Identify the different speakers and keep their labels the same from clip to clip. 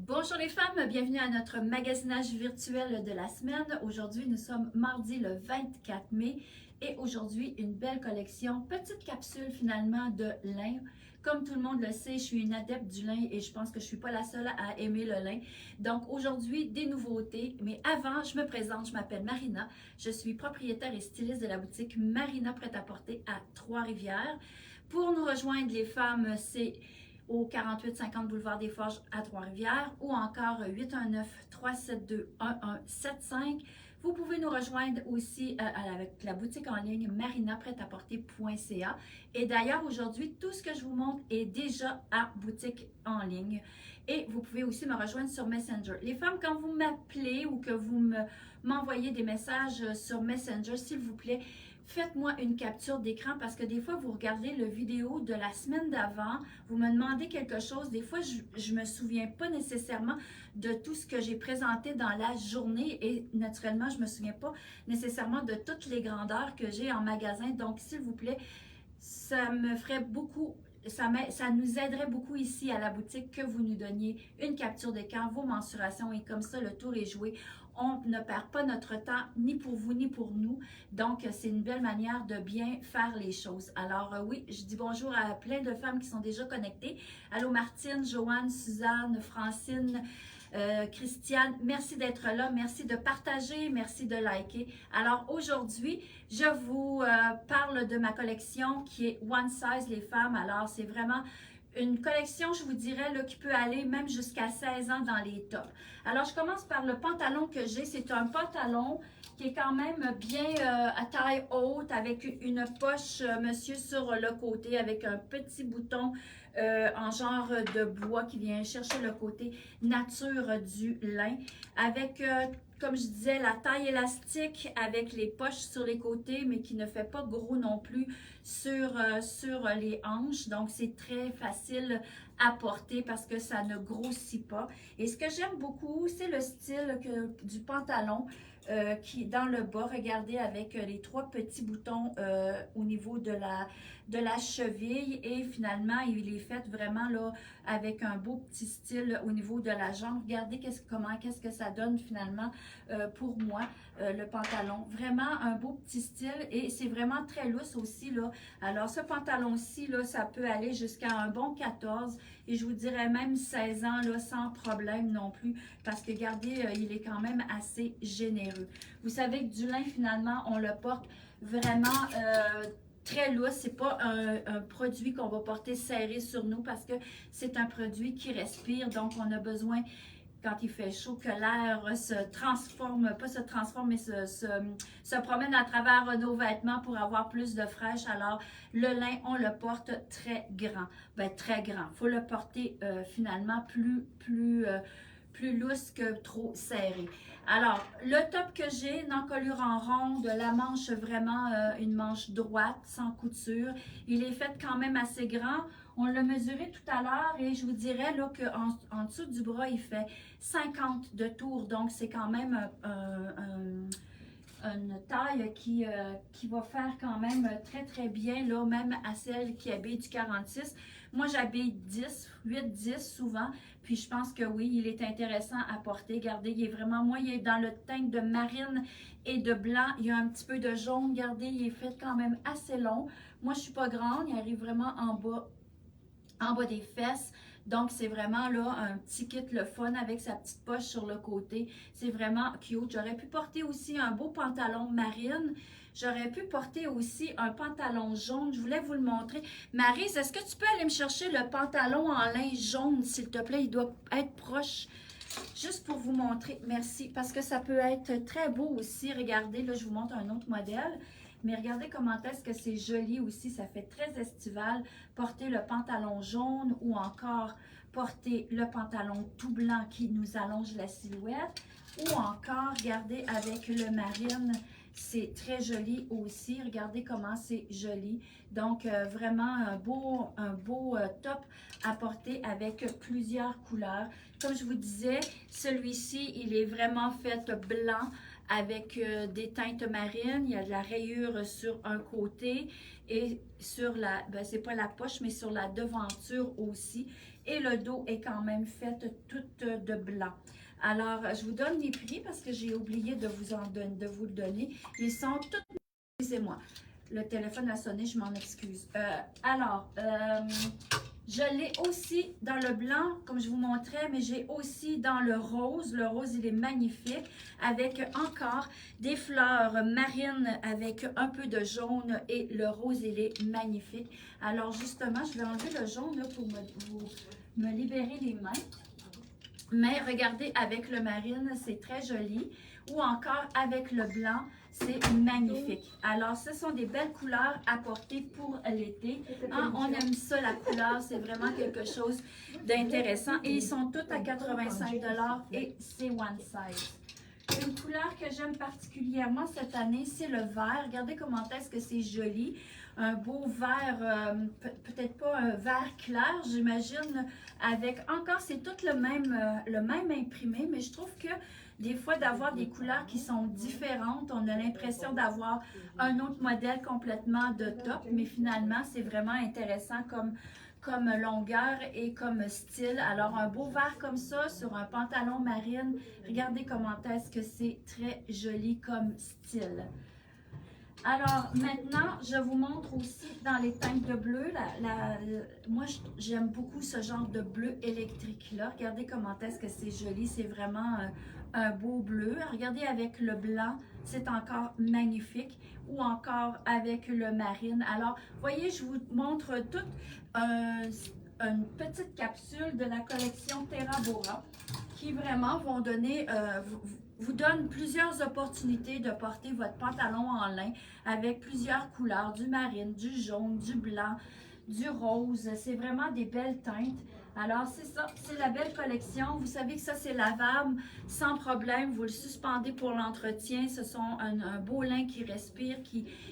Speaker 1: Bonjour les femmes, bienvenue à notre magasinage virtuel de la semaine. Aujourd'hui, nous sommes mardi le 24 mai et aujourd'hui, une belle collection, petite capsule finalement de lin. Comme tout le monde le sait, je suis une adepte du lin et je pense que je ne suis pas la seule à aimer le lin. Donc aujourd'hui, des nouveautés. Mais avant, je me présente, je m'appelle Marina. Je suis propriétaire et styliste de la boutique Marina Prêt-à-Porter à Trois-Rivières. Pour nous rejoindre les femmes, c'est au 4850 boulevard des Forges à Trois-Rivières ou encore 819-372-1175. Vous pouvez nous rejoindre aussi avec la boutique en ligne marinaprêtaporter.ca. Et d'ailleurs, aujourd'hui, tout ce que je vous montre est déjà à boutique en ligne. Et vous pouvez aussi me rejoindre sur Messenger. Les femmes, quand vous m'appelez ou que vous m'envoyez des messages sur Messenger, s'il vous plaît, faites-moi une capture d'écran parce que des fois, vous regardez le vidéo de la semaine d'avant, vous me demandez quelque chose. Des fois, je ne me souviens pas nécessairement de tout ce que j'ai présenté dans la journée et naturellement, je ne me souviens pas nécessairement de toutes les grandeurs que j'ai en magasin. Donc, s'il vous plaît, ça me ferait beaucoup, ça nous aiderait beaucoup ici à la boutique que vous nous donniez une capture d'écran, vos mensurations et comme ça, le tour est joué. On ne perd pas notre temps ni pour vous ni pour nous. Donc, c'est une belle manière de bien faire les choses. Alors, oui, je dis bonjour à plein de femmes qui sont déjà connectées. Allô Martine, Joanne, Suzanne, Francine, Christiane, merci d'être là, merci de partager, merci de liker. Alors aujourd'hui, je vous parle de ma collection qui est One Size les femmes. Alors c'est vraiment une collection, je vous dirais, là, qui peut aller même jusqu'à 16 ans dans les tops. Alors je commence par le pantalon que j'ai. C'est un pantalon qui est quand même bien à taille haute avec une poche, monsieur, sur le côté avec un petit bouton en genre de bois qui vient chercher le côté nature du lin avec comme je disais, la taille élastique avec les poches sur les côtés, mais qui ne fait pas gros non plus sur les hanches. Donc, c'est très facile à porter parce que ça ne grossit pas. Et ce que j'aime beaucoup, c'est le style du pantalon qui dans le bas, regardez, avec les trois petits boutons au niveau de la cheville. Et finalement, il est fait vraiment là avec un beau petit style au niveau de la jambe. Regardez qu'est-ce que ça donne finalement pour moi, le pantalon. Vraiment un beau petit style et c'est vraiment très lousse aussi là. Alors ce pantalon-ci, là, ça peut aller jusqu'à un bon 14 et je vous dirais même 16 ans là, sans problème non plus parce que regardez, il est quand même assez généreux. Vous savez que du lin finalement, on le porte vraiment très lousse. C'est pas un produit qu'on va porter serré sur nous parce que c'est un produit qui respire. Donc, on a besoin, quand il fait chaud, que l'air se transforme, pas se transforme, mais se promène à travers nos vêtements pour avoir plus de fraîche. Alors, le lin, on le porte très grand. Ben, très grand. Il faut le porter finalement plus lousse que trop serré. Alors, le top que j'ai, une encolure en ronde, la manche vraiment une manche droite, sans couture. Il est fait quand même assez grand. On l'a mesuré tout à l'heure et je vous dirais là qu'en dessous du bras, il fait 50 de tour. Donc, c'est quand même une taille qui va faire quand même très très bien, là, même à celle qui habille du 46. Moi, j'habille 10, 8, 10 souvent, puis je pense que oui, il est intéressant à porter. Regardez, il est vraiment, moi, il est dans le teint de marine et de blanc. Il y a un petit peu de jaune, regardez, il est fait quand même assez long. Moi, je suis pas grande, il arrive vraiment en bas des fesses. Donc, c'est vraiment là un petit kit le fun avec sa petite poche sur le côté. C'est vraiment cute. J'aurais pu porter aussi un beau pantalon marine. J'aurais pu porter aussi un pantalon jaune. Je voulais vous le montrer. Maryse, est-ce que tu peux aller me chercher le pantalon en lin jaune, s'il te plaît? Il doit être proche. Juste pour vous montrer. Merci. Parce que ça peut être très beau aussi. Regardez, là, je vous montre un autre modèle. Mais regardez comment est-ce que c'est joli aussi. Ça fait très estival. Porter le pantalon jaune ou encore porter le pantalon tout blanc qui nous allonge la silhouette. Ou encore, regardez, avec le marine, c'est très joli aussi. Regardez comment c'est joli. Donc, vraiment un beau top à porter avec plusieurs couleurs. Comme je vous disais, celui-ci, il est vraiment fait blanc avec des teintes marines. Il y a de la rayure sur un côté et sur la, ben, c'est pas la poche, mais sur la devanture aussi. Et le dos est quand même fait tout de blanc. Alors, je vous donne les prix parce que j'ai oublié de vous le donner. Ils sont tous... Excusez-moi, le téléphone a sonné, je m'en excuse. Je l'ai aussi dans le blanc, comme je vous montrais, mais j'ai aussi dans le rose. Le rose, il est magnifique, avec encore des fleurs marines avec un peu de jaune et le rose, il est magnifique. Alors justement, je vais enlever le jaune là, pour me libérer les mains. Mais regardez, avec le marine, c'est très joli. Ou encore avec le blanc, c'est magnifique. Alors, ce sont des belles couleurs à porter pour l'été. Hein, on aime ça, la couleur. C'est vraiment quelque chose d'intéressant. Et ils sont tous à 85 $ et c'est one size. Une couleur que j'aime particulièrement cette année, c'est le vert. Regardez comment est-ce que c'est joli. Un beau vert, peut-être pas un vert clair, j'imagine, avec encore, c'est tout le même imprimé, mais je trouve que des fois, d'avoir des couleurs qui sont différentes, on a l'impression d'avoir un autre modèle complètement de top, mais finalement, c'est vraiment intéressant comme longueur et comme style. Alors, un beau vert comme ça sur un pantalon marine, regardez comment est-ce que c'est très joli comme style. Alors, maintenant, je vous montre aussi dans les teintes de bleu. Moi, j'aime beaucoup ce genre de bleu électrique-là. Regardez comment est-ce que c'est joli. C'est vraiment un beau bleu. Regardez avec le blanc, c'est encore magnifique. Ou encore avec le marine. Alors, voyez, je vous montre toute une petite capsule de la collection Terra Bora qui vraiment vont donner... vous donne plusieurs opportunités de porter votre pantalon en lin avec plusieurs couleurs, du marine, du jaune, du blanc, du rose. C'est vraiment des belles teintes. Alors, c'est ça, c'est la belle collection. Vous savez que ça, c'est lavable sans problème. Vous le suspendez pour l'entretien. Ce sont un beau lin qui respire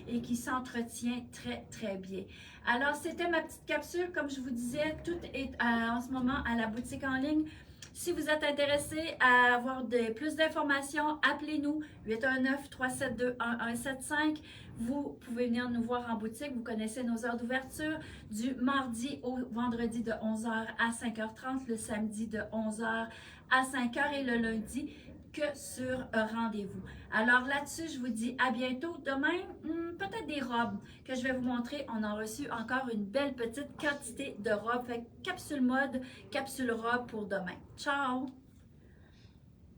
Speaker 1: et qui s'entretient très, très bien. Alors, c'était ma petite capsule. Comme je vous disais, tout est en ce moment à la boutique en ligne. Si vous êtes intéressé à avoir plus d'informations, appelez-nous 819-372-1175. Vous pouvez venir nous voir en boutique. Vous connaissez nos heures d'ouverture du mardi au vendredi de 11h à 5h30, le samedi de 11h à 5h et le lundi que sur rendez-vous. Alors là-dessus, je vous dis à bientôt. Demain, peut-être des robes que je vais vous montrer. On a reçu encore une belle petite quantité de robes. Fait capsule mode, capsule robe pour demain. Ciao!